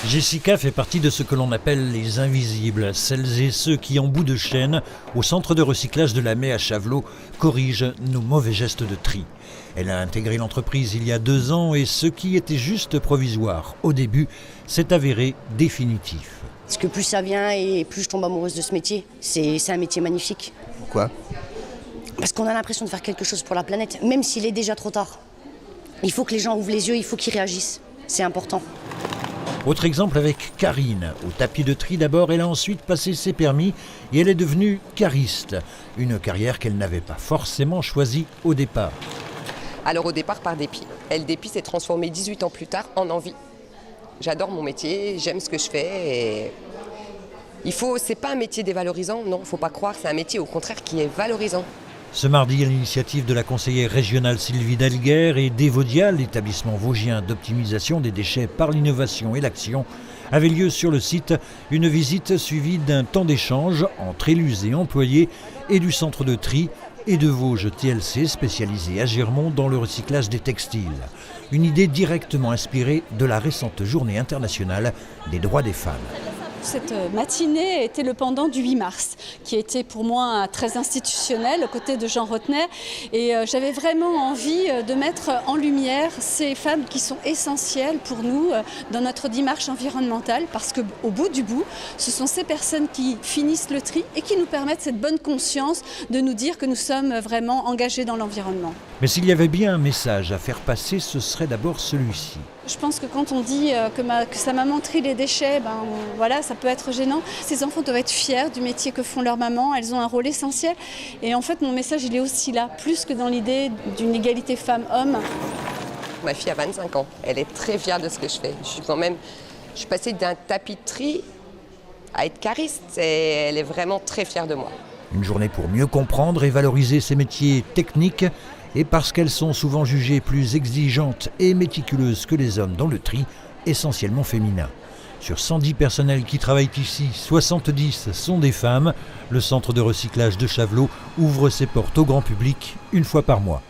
Jessica fait partie de ce que l'on appelle les invisibles, celles et ceux qui, en bout de chaîne, au centre de recyclage de la Mai à Chavelot, corrigent nos mauvais gestes de tri. Elle a intégré l'entreprise il y a 2 ans et ce qui était juste provisoire au début s'est avéré définitif. Parce que plus ça vient et plus je tombe amoureuse de ce métier. C'est un métier magnifique. Pourquoi ? Parce qu'on a l'impression de faire quelque chose pour la planète, même s'il est déjà trop tard. Il faut que les gens ouvrent les yeux, il faut qu'ils réagissent. C'est important. Autre exemple avec Karine. Au tapis de tri d'abord, elle a ensuite passé ses permis et elle est devenue cariste. Une carrière qu'elle n'avait pas forcément choisie au départ. Alors au départ par dépit. Et le dépit s'est transformé 18 ans plus tard en envie. J'adore mon métier, j'aime ce que je fais et c'est pas un métier dévalorisant, non, faut pas croire, c'est un métier au contraire qui est valorisant. Ce mardi, à l'initiative de la conseillère régionale Sylvie Delguer et d'Evodia, l'établissement vosgien d'optimisation des déchets par l'innovation et l'action, avait lieu sur le site une visite suivie d'un temps d'échange entre élus et employés et du centre de tri et de Vosges TLC spécialisé à Girmont dans le recyclage des textiles. Une idée directement inspirée de la récente journée internationale des droits des femmes. Cette matinée était le pendant du 8 mars, qui était pour moi très institutionnel, aux côtés de Jean Rotner. Et j'avais vraiment envie de mettre en lumière ces femmes qui sont essentielles pour nous dans notre démarche environnementale, parce qu'au bout du bout, ce sont ces personnes qui finissent le tri et qui nous permettent cette bonne conscience de nous dire que nous sommes vraiment engagés dans l'environnement. Mais s'il y avait bien un message à faire passer, ce serait d'abord celui-ci. Je pense que quand on dit que sa maman trie les déchets, voilà, ça peut être gênant. Ces enfants doivent être fiers du métier que font leurs mamans, elles ont un rôle essentiel. Et en fait, mon message, il est aussi là, plus que dans l'idée d'une égalité femmes-hommes. Ma fille a 25 ans, elle est très fière de ce que je fais. Je suis passée d'un tapis de tri à être cariste et elle est vraiment très fière de moi. Une journée pour mieux comprendre et valoriser ces métiers techniques et parce qu'elles sont souvent jugées plus exigeantes et méticuleuses que les hommes dans le tri, essentiellement féminin. Sur 110 personnels qui travaillent ici, 70 sont des femmes. Le centre de recyclage de Chavelot ouvre ses portes au grand public 1 fois par mois.